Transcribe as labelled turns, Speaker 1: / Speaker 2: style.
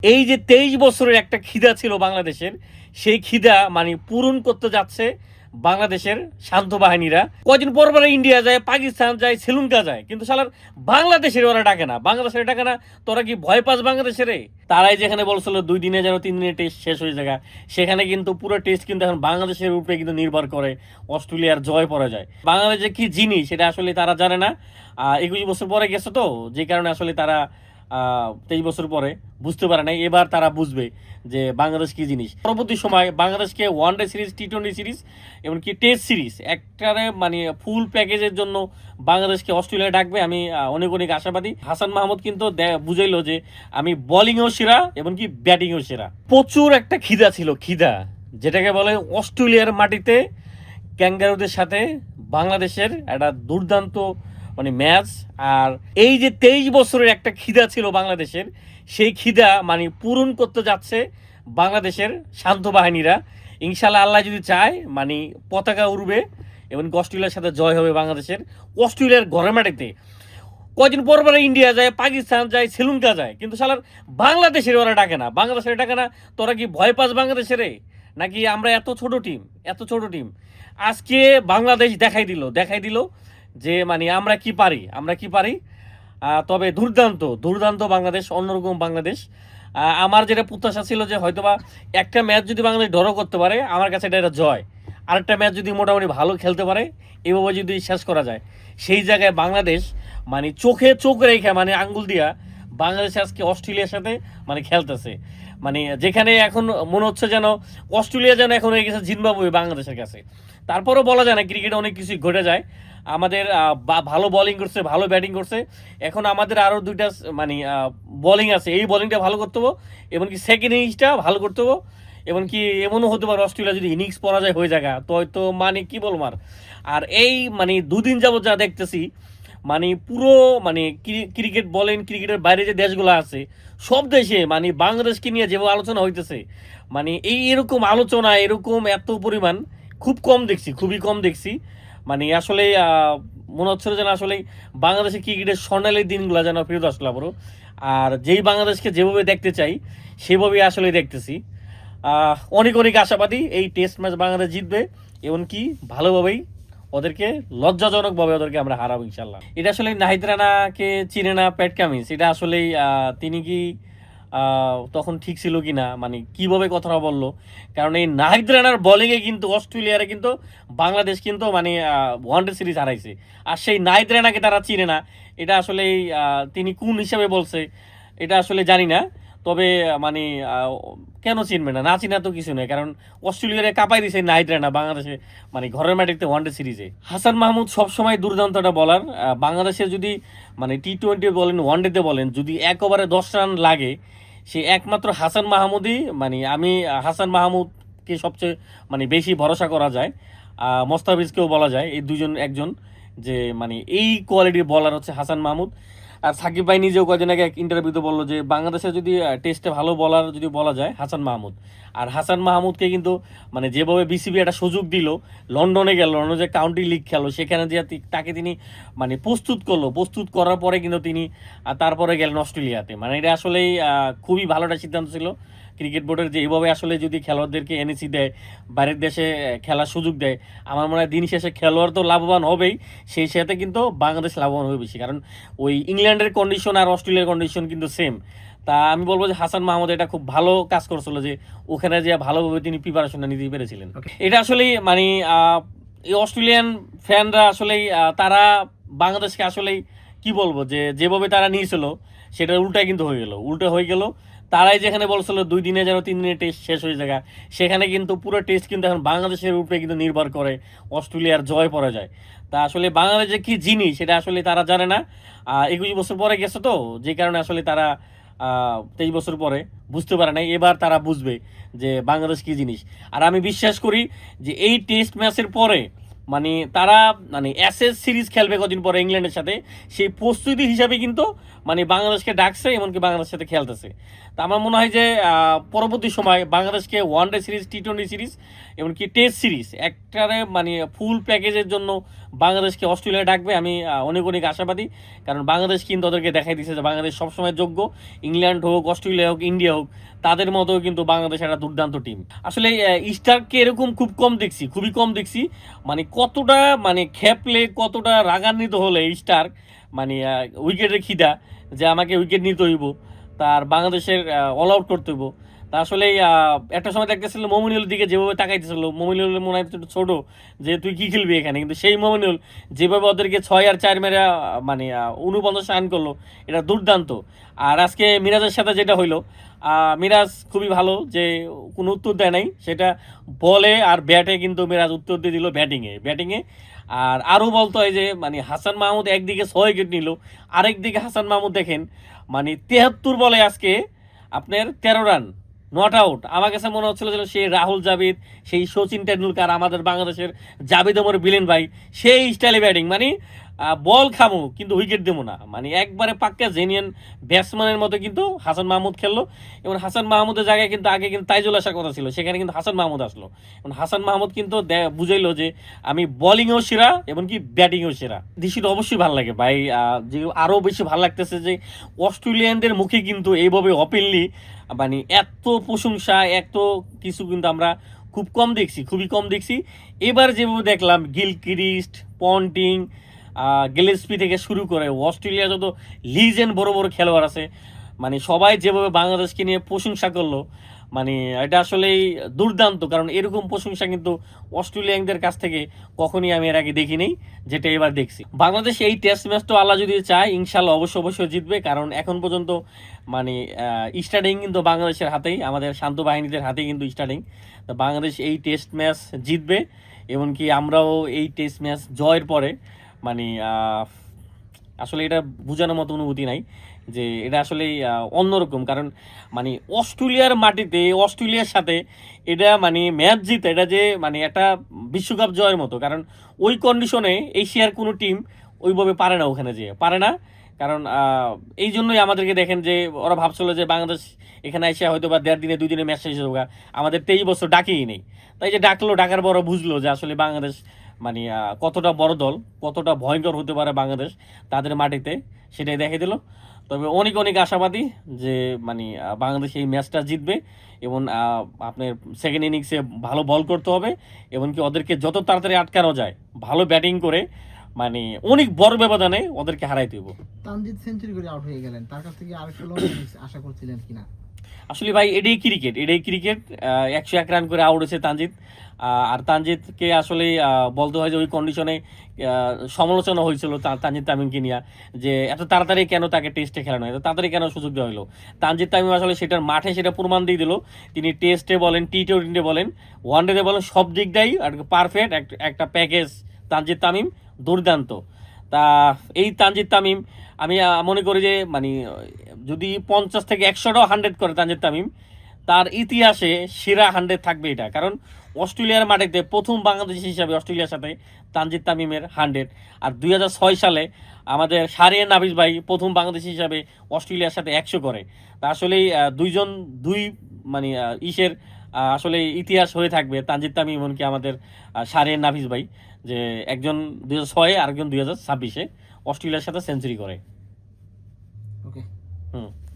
Speaker 1: এই যে 23 বছরের একটা খিদা ছিল বাংলাদেশের, সেই খিদা মানে পূরণ করতে যাচ্ছে বাংলাদেশের শান্ত বাহিনীরা। কয়দিন পর পর ইন্ডিয়া যায়, পাকিস্তান যায়, শ্রীলঙ্কা যায়, কিন্তু শালার বাংলাদেশের ওরা ডাকে না। বাংলাদেশের ডাকে না, তোরা কি ভয় পাস বাংলাদেশের? তারাই যেখানে বলছিল 2 দিনে যেন 3 দিনের টেস্ট শেষ হয়ে যায়, সেখানে কিন্তু পুরো টেস্ট কিন্তু এখন বাংলাদেশের উপরে কিন্তু নির্ভর করে অস্ট্রেলিয়ার জয় পড়া যায়। বাংলাদেশ যে কি জিনিস সেটা আসলে তারা জানে না। 21 বছর পরে গেছে তো, যে কারণে আসলে তারা 23 বছর পরে বুঝতে পারে নাই। এবার তারা বুঝবে যে বাংলাদেশ কি জিনিস। পরবর্তী সময় বাংলাদেশকে ওয়ানডে সিরিজ, টি-20 সিরিজ, এমনকি টেস্ট সিরিজ একটারে মানে ফুল প্যাকেজের জন্য বাংলাদেশকে অস্ট্রেলিয়া ডাকবে। আমি অনেক অনেক আশাবাদী। হাসান মাহমুদ কিন্তু বুঝাইলো যে আমি বোলিংও সেরা এমনকি ব্যাটিংও সেরা। প্রচুর একটা খিদা ছিল, খিদা যেটাকে বলে অস্ট্রেলিয়ার মাটিতে ক্যাঙ্গারুদের সাথে বাংলাদেশের একটা দুর্দান্ত মানে ম্যাচ। আর এই যে 23 বছরের একটা খিদা ছিল বাংলাদেশের, সেই খিদা মানে পূরণ করতে যাচ্ছে বাংলাদেশের শান্ত বাহিনীরা। ইনশাল্লাহ আল্লাহ যদি চায় মানে পতাকা উড়বে এবং অস্ট্রেলিয়ার সাথে জয় হবে বাংলাদেশের। অস্ট্রেলিয়ার ঘরের মাটিতে কয়দিন পর পরে ইন্ডিয়া যায়, পাকিস্তান যায়, শ্রীলঙ্কা যায়, কিন্তু শালার বাংলাদেশের ওরা ডাকে না। বাংলাদেশের ডাকে না, তোরা কি ভয় পাস বাংলাদেশের? নাকি আমরা এত ছোট টিম, এত ছোট টিম? আজকে বাংলাদেশ দেখাই দিল যে মানে আমরা কি পারি, আমরা কি পারি। তবে দুর্দান্ত দুর্দান্ত বাংলাদেশ, অন্যরকম বাংলাদেশ। আমার যেটা প্রত্যাশা ছিল যে হয়তোবা একটা ম্যাচ যদি বাংলাদেশ ড্র করতে পারে, আমার কাছে এটা জয়। আরেকটা ম্যাচ যদি মোটামুটি ভালো খেলতে পারে, এভাবে যদি শেষ করা যায়, সেই জায়গায় বাংলাদেশ মানে চোখে চোখ রেখে মানে আঙ্গুল দিয়া বাংলাদেশ আজকে অস্ট্রেলিয়ার সাথে মানে খেলতেছে। মানে যেখানে এখন মনে হচ্ছে যেন অস্ট্রেলিয়া যেন এখন হয়ে গেছে জিম্বাবুয়ে বাংলাদেশের কাছে। তারপরও বলা যায় না, ক্রিকেটে অনেক কিছুই ঘটে যায়। আমাদের ভালো বোলিং করছে, ভালো ব্যাটিং করছে। এখন আমাদের আরও দুইটা মানে বোলিং আছে, এই বোলিংটা ভালো করতে হবে, এমনকি সেকেন্ড ইনিংসটা ভালো করতে হবে। এমনকি এমনও হতে পারে অস্ট্রেলিয়া যদি ইনিংস পরাজয় হয়ে যায় তো হয়তো মানে কি বলবো। আর এই মানে দুদিন যাবত যা দেখতেছি মানে পুরো মানে ক্রিকেট বলেন, ক্রিকেটের বাইরে যে দেশগুলো আছে সব দেশে মানে বাংলাদেশকে নিয়ে যেভাবে আলোচনা হইতেছে, মানে এরকম আলোচনা এরকম এত পরিমাণ খুব কম দেখছি, খুবই কম দেখছি। মানে আসলে মনে হচ্ছিল যেন আসলে বাংলাদেশের ক্রিকেটের স্বর্ণালী দিনগুলো যেন ফেরত আসলো আবারও। আর যেই বাংলাদেশকে যেভাবে দেখতে চাই সেভাবেই আসলে দেখতেছি। অনেক অনেক আশাবাদী এই টেস্ট ম্যাচ বাংলাদেশ জিতবে, এমনকি ভালোভাবেই ওদেরকে লজ্জাজনকভাবে ওদেরকে আমরা হারাবো ইনশাল্লাহ। এটা আসলে নাহিদ রানাকে চিনে না প্যাট কামিন্স, এটা আসলেই তিনি কি তখন ঠিক ছিল কি না, মানে কিভাবে কথাটা বললো। কারণ এই নাহিদ রানার বোলিংয়ে কিন্তু অস্ট্রেলিয়ারে কিন্তু বাংলাদেশ কিন্তু মানে ওয়ানডে সিরিজ হারাইছে। আর সেই নাহিদ রানাকে তারা চিনে না, এটা আসলে তিনি কোন হিসাবে বলছে এটা আসলে জানি না। তবে মানে কেন চিনবে না, না চিনা তো কিছু নেই, কারণ অস্ট্রেলিয়ারে কাঁপাই দিছে নাহিদ রানা বাংলাদেশে মানে ঘরের মাটিতে ওয়ানডে সিরিজে। হাসান মাহমুদ সবসময় দুর্দান্ত একটা বলার। বাংলাদেশে যদি মানে টি-20 বলেন, ওয়ানডেতে বলেন, যদি 1 ওভারে 10 রান লাগে, সে একমাত্র হাসান মাহমুদই। মানে আমি হাসান মাহমুদকে সবচেয়ে মানে বেশি ভরসা করা যায়। মোস্তাফিজকেও বলা যায় এই দুজন একজন, যে মানে এই কোয়ালিটির বলার হচ্ছে হাসান মাহমুদ। আর সাকিব ভাই নিজেও কয়েকদিন আগে এক ইন্টারভিউতে বললো যে বাংলাদেশে যদি টেস্টে ভালো বলার যদি বলা যায় হাসান মাহমুদ। আর হাসান মাহমুদকে কিন্তু মানে যেভাবে বিসিবি একটা সুযোগ দিল, লন্ডনে গেল, লন্ডনে যে কাউন্টি লিগ খেলো সেখানে যে তাকে তিনি মানে প্রস্তুত করলো, প্রস্তুত করার পরে কিন্তু তিনি তারপরে গেলেন অস্ট্রেলিয়াতে। মানে এটা আসলেই খুবই ভালো একটা সিদ্ধান্ত ছিল ক্রিকেট বোর্ডের, যে এইভাবে আসলে যদি খেলোয়াড়দেরকে এনএসি দেয়, বাইরের দেশে খেলার সুযোগ দেয়, আমার মনে হয় দিন শেষে খেলোয়াড় তো লাভবান হবেই, সেই সাথে কিন্তু বাংলাদেশ লাভবান হবে বেশি। কারণ ওই ইংল্যান্ডের কন্ডিশন আর অস্ট্রেলিয়ার কন্ডিশন কিন্তু সেম। তা আমি বলবো যে হাসান মাহমুদ এটা খুব ভালো কাজ করছিল, যে ওখানে যে ভালোভাবে তিনি প্রিপারেশনটা নিতে পেরেছিলেন। এটা আসলে মানে এই অস্ট্রেলিয়ান ফ্যানরা আসলেই তারা বাংলাদেশকে আসলেই কি বলবো, যে যেভাবে তারা নিয়েছিল সেটা উল্টাই কিন্তু হয়ে গেল। তারাই যেখানে বলছিল 2 দিনে যেন 3 দিনের টেস্ট শেষ হয়ে যায়, সেখানে কিন্তু পুরো টেস্ট কিন্তু এখন বাংলাদেশের উপরে কিন্তু নির্ভর করে অস্ট্রেলিয়ার জয় পড়া যায়। তা আসলে বাংলাদেশ যে কি জিনিস সেটা আসলে তারা জানে না। 21 বছর পরে গেছে তো, যে কারণে আসলে তারা 23 বছর পরে বুঝতে পারে নাই। এবার তারা বুঝবে যে বাংলাদেশ কি জিনিস। আর আমি বিশ্বাস করি যে এই টেস্ট ম্যাচের পরে মানে তারা মানে অ্যাশেজ সিরিজ খেলবে কদিন পরে ইংল্যান্ডের সাথে, সেই প্রস্তুতি হিসাবে কিন্তু মানে বাংলাদেশকে ডাকছে, এমনকি বাংলাদেশের সাথে খেলতেছে। তা আমার মনে হয় যে পরবর্তী সময় বাংলাদেশকে ওয়ানডে সিরিজ, টি-20 সিরিজ, এমনকি টেস্ট সিরিজ একটারে মানে ফুল প্যাকেজের জন্য বাংলাদেশকে অস্ট্রেলিয়া ডাকবে। আমি অনেক অনেক আশাবাদী, কারণ বাংলাদেশ কিন্তু ওদেরকে দেখাই দিচ্ছে যে বাংলাদেশ সবসময় যোগ্য। ইংল্যান্ড হোক, অস্ট্রেলিয়া হোক, ইন্ডিয়া হোক, তাদের মতো কিন্তু বাংলাদেশ একটা দুর্দান্ত টিম। আসলে স্টারকে এরকম খুব কম দেখছি, খুবই কম দেখছি। মানে কতটা মানে খেপলে, কতটা রাগান্বিত হলে স্টার মানে উইকেটের খিদা যে আমাকে উইকেট নিতে হইব, তার বাংলাদেশের অল আউট করতে হইব। তা আসলে একটা সময় দেখতেছিল মমিনুলের দিকে যেভাবে তাকাইতেছিল, মমিনুল মনে হয় একটু ছোট, যে তুই কি খেলবি এখানে, কিন্তু সেই মমিনুল যেভাবে ওদেরকে 6 আর 4 মেরে মানে 49 রান করলো, এটা দুর্দান্ত। আর আজকে মিরাজের সাথে যেটা হইলো, মিরাজ খুবই ভালো, যে কোনো উত্তর দেয় নাই, সেটা বলে আর ব্যাটে কিন্তু মিরাজ উত্তর দিয়ে দিল ব্যাটিংয়ে। আর আরও বলতে হয় যে মানে হাসান মাহমুদ একদিকে 6 উইকেট নিল, আরেকদিকে হাসান মাহমুদ দেখেন মানে 73 বলে আজকে আপনার 13 রান, নট আউট। আমার কাছে মনে হচ্ছিল যে সেই রাহুল দ্রাবিড়, সেই সচিন টেন্ডুলকার, আমাদের বাংলাদেশের জাভেদ ওমর বিলেন ভাই, সেই স্টাইলে ব্যাটিং, মানে বল খামু কিন্তু উইকেট দেবো না, মানে একবারে পাক্কা জেনিয়ান ব্যাটসম্যানের মতো কিন্তু হাসান মাহমুদ খেললো। এবং হাসান মাহমুদের জায়গায় কিন্তু আগে কিন্তু তাইজুল আসার কথা ছিল, সেখানে কিন্তু হাসান মাহমুদ আসলো। এবং হাসান মাহমুদ কিন্তু বুঝাইলো যে আমি বোলিংয়েও সেরা, এমনকি ব্যাটিংয়েও সেরা। দৃশ্যটা অবশ্যই ভালো লাগে ভাই। যে আরও বেশি ভালো লাগতেছে যে অস্ট্রেলিয়ানদের মুখে কিন্তু এইভাবে ওপেনলি মানে এত প্রশংসা, এত কিছু কিন্তু আমরা খুব কম দেখছি, খুবই কম দেখছি। এবার যেভাবে দেখলাম গিলক্রিস্ট, পন্টিং, গিলেস্পি থেকে শুরু করে অস্ট্রেলিয়া যত লিজেন্ড বড় বড় খেলোয়াড় আছে, মানে সবাই যেভাবে বাংলাদেশকে নিয়ে প্রশংসা করলো, মানে এটা আসলেই দুর্দান্ত। কারণ এরকম প্রশংসা কিন্তু অস্ট্রেলিয়ানদের কাছ থেকে কখনই আমি এর আগে দেখি নেই, যেটা এবার দেখছি। বাংলাদেশ এই টেস্ট ম্যাচটা আল্লাহ যদি চায় ইনশাল্লাহ অবশ্যই জিতবে, কারণ এখন পর্যন্ত মানে স্টার্টিং কিন্তু বাংলাদেশের হাতেই, আমাদের শান্ত বাহিনীদের হাতেই কিন্তু স্টার্টিং। তো বাংলাদেশ এই টেস্ট ম্যাচ জিতবে, এমনকি আমরাও এই টেস্ট ম্যাচ জয়ের পরে মানে আসলে এটা বোঝানোর মতো অনুভূতি নাই, যে এটা আসলে অন্যরকম। কারণ মানে অস্ট্রেলিয়ার মাটিতে, অস্ট্রেলিয়ার সাথে এটা মানে ম্যাচ জিতে, এটা যে মানে একটা বিশ্বকাপ জয়ের মতো। কারণ ওই কন্ডিশনে এশিয়ার কোনো টিম ওইভাবে পারে না, ওখানে যেয়ে পারে না। কারণ এই জন্যই আমাদেরকে দেখেন যে ওরা ভাবছিল যে বাংলাদেশ এখানে এসে হয়তো বা 1.5 দিনে 2 দিনে ম্যাচ শেষ হোক, আমাদের 23 বছর ডাকেই নেই। তাই যে ডাকলো, ডাকার পর বুঝলো যে আসলে বাংলাদেশ মানে কতটা বড় দল, কতটা ভয়ঙ্কর হতে পারে বাংলাদেশ তাদের মাটিতে, সেটাই দেখে দিল। তবে অনেক অনেক আশাবাদী যে মানে বাংলাদেশ এই ম্যাচটা জিতবে। এবং আপনার সেকেন্ড ইনিংসে ভালো বল করতে হবে, এমনকি ওদেরকে যত তাড়াতাড়ি আটকানো যায় ভালো ব্যাটিং করে মানে অনেক বড় ব্যবধানে ওদেরকে হারাই দেব।
Speaker 2: তানজিদ সেঞ্চুরি করে আউট হয়ে গেলেন, তার কাছ থেকে আরেকটু লং ইনিংস আশা করছিলেন কিনা?
Speaker 1: আসলে ভাই এটাই ক্রিকেট, 101 রান করে আউট হয়েছে তানজিদ। আর তানজিদকে আসলে বলতে হয় যে ওই কন্ডিশনে সমালোচনা হয়েছিল তানজিদ তামিমকে নিয়ে, যে এত তাড়াতাড়ি কেন তাকে টেস্টে খেলানো, এত তাড়াতাড়ি কেন সুযোগ দেওয়া হলো। তানজিদ তামিম আসলে সেটার মাঠে সেটা প্রমাণ দিয়ে দিল। তিনি টেস্টে বলেন, টি-20 বলেন, ওয়ানডেতে বলেন, সব দিক দিয়েই পারফেক্ট একটা প্যাকেজ তানজিদ তামিম, দুর্দান্ত। তা এই তানজিদ তামিম আমি মনে করি যে মানে যদি 50 থেকে 100টাও 100 করে তানজিদ তামিম, তার ইতিহাসে সেরা 100 থাকবে এটা। কারণ অস্ট্রেলিয়ার মাটিতে প্রথম বাংলাদেশি হিসাবে অস্ট্রেলিয়ার সাথে তানজিদ তামিমের 100। আর 2006 সালে আমাদের শাহরিয়ার নাফিস ভাই প্রথম বাংলাদেশি হিসাবে অস্ট্রেলিয়ার সাথে 100 করে। তা আসলেই দুই মানে ইসের আসলে ইতিহাস হয়ে থাকবে তানজিদ তামিম, এমনকি আমাদের শাহরিয়ার নাফিস ভাই, যে একজন 2006 আরেকজন 2026 অস্ট্রেলিয়ার সাথে সেঞ্চুরি করে।